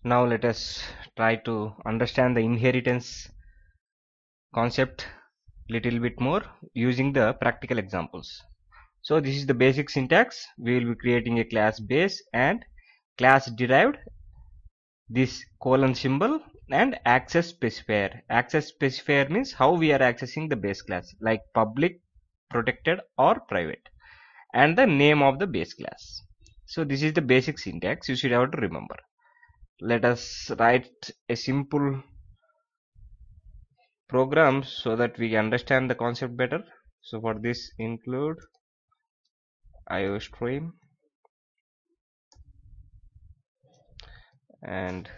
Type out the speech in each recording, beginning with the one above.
Now let us try to understand the inheritance concept little bit more using the practical examples. So this is the basic syntax. We will be creating a class base and class derived this colon symbol and access specifier. Access specifier means how we are accessing the base class, like public, protected or private, and the name of the base class. So this is the basic syntax you should have to remember. Let us write a simple program so that we understand the concept better. So for this include IOStream and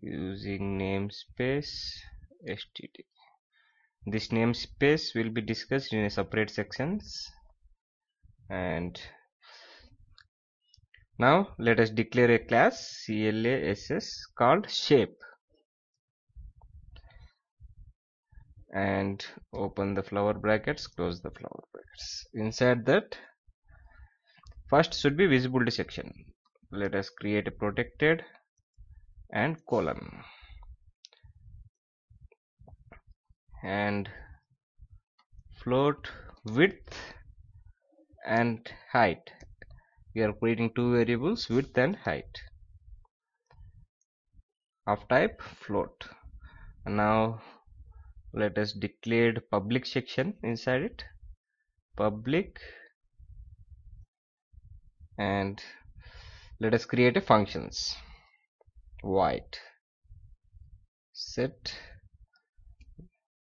using namespace std. This namespace will be discussed in a separate sections. And now let us declare a class class called shape and open the flower brackets, close the flower brackets. Inside that, first should be visibility section. Let us create a protected and colon and float width and height. We are creating two variables, width and height, of type float. And now let us declare public section inside it, public, and let us create a functions void set.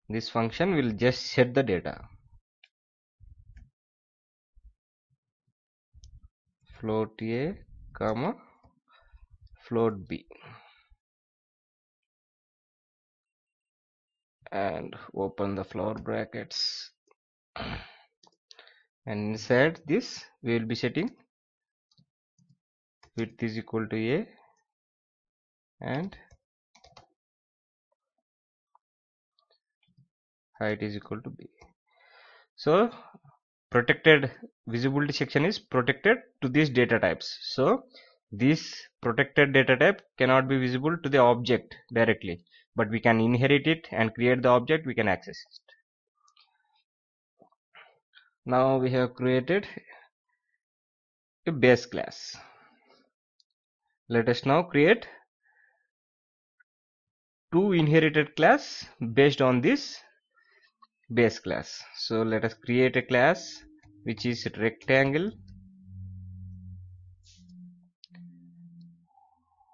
This function will just set the data float a comma float b and open the flower brackets. And inside this we will be setting width is equal to a and height is equal to b. So protected visibility section is protected to these data types. So this protected data type cannot be visible to the object directly, but we can inherit it and create the object, we can access it. Now we have created a base class. Let us now create two inherited class based on this base class. So let us create a class which is rectangle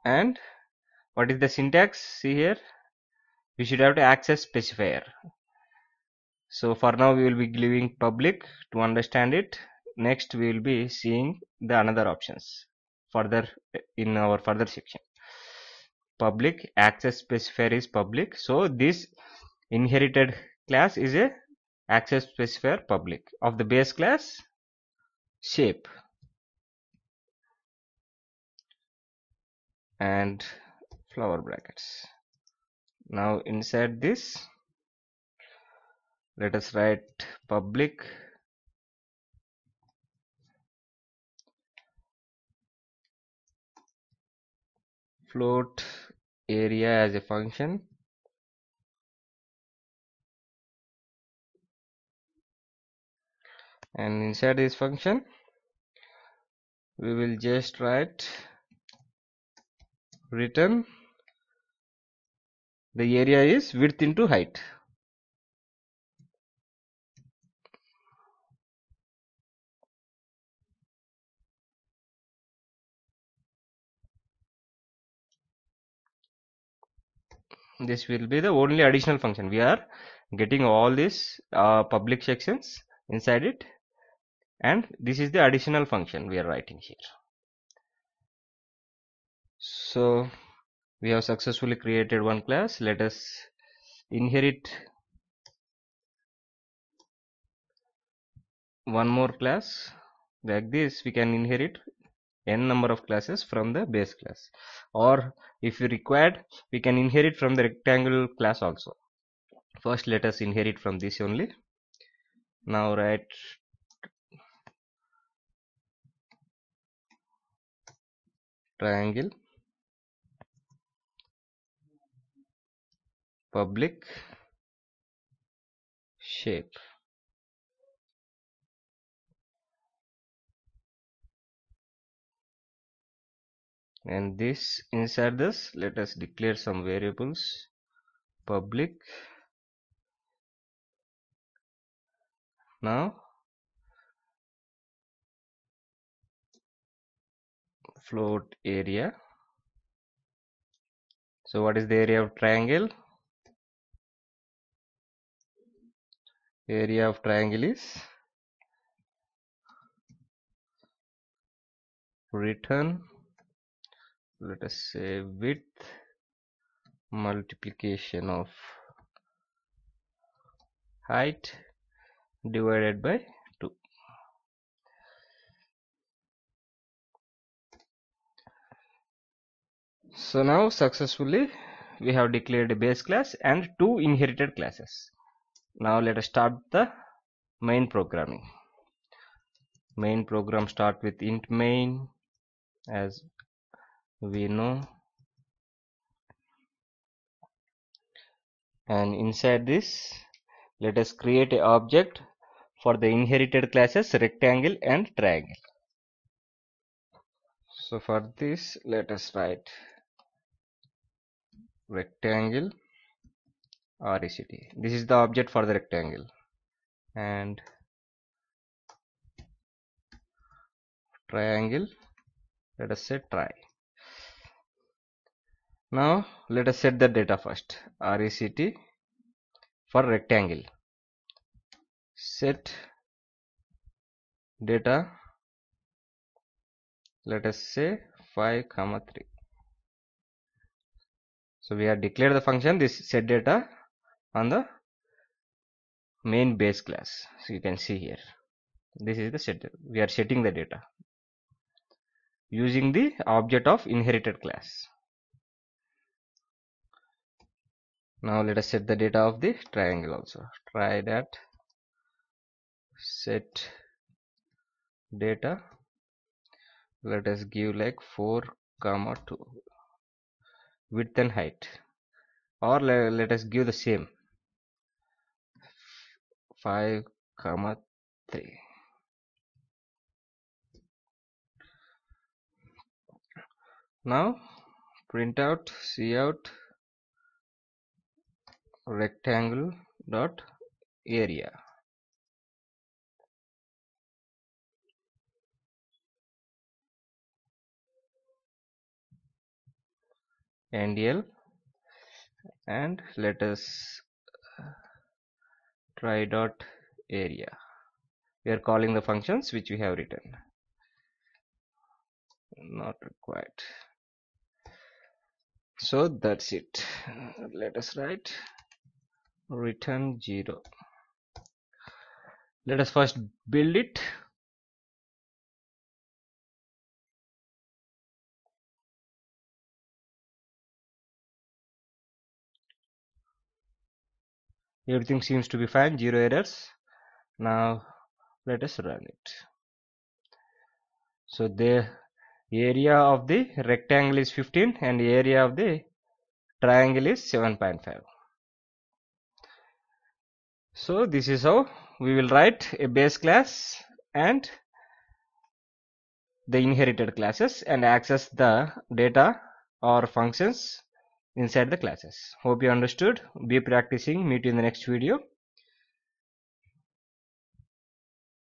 and what is the syntax? See here, we should have to access specifier. So for now we will be giving public to understand it. Next we will be seeing the another options further in our further section. Public access specifier is public, so this inherited class is a access specifier public of the base class shape. And flower brackets. Now inside this let us write public float area as a function and inside this function we will just write return the area is width into height. This will be the only additional function. We are getting all these public sections inside it, and this is the additional function we are writing here. So we have successfully created one class. Let us inherit one more class. Like this we can inherit n number of classes from the base class, or if we required we can inherit from the rectangle class also. First let us inherit from this only. Now write triangle public shape. And this, inside this, let us declare some variables. Public. Now float area. So what is the area of triangle? Area of triangle is written, let us say, width multiplication of height divided by 2. So now successfully we have declared a base class and 2 inherited classes. Now let us start the main programming. Main program start with int main, as we know, and inside this let us create an object for the inherited classes rectangle and triangle. So for this let us write rectangle rect. This is the object for the rectangle, and triangle, let us say try. Now let us set the data first. Rect for rectangle, set data, let us say 5, 3. So we have declared the function this set data on the main base class. So you can see here, this is the set. We are setting the data using the object of inherited class. Now let us set the data of the triangle also. Try that. Set data, let us give like 4, 2, width and height, or let us give the same 5, 3. Now print out cout rectangle dot area, ndl, and let us try dot area. We are calling the functions which we have written. Not required. So that's it. Let us write return 0. Let us first build it. Everything seems to be fine, 0 errors. Now let us run it. So the area of the rectangle is 15 and the area of the triangle is 7.5. So this is how we will write a base class and the inherited classes and access the data or functions inside the classes. Hope you understood. Be practicing. Meet you in the next video.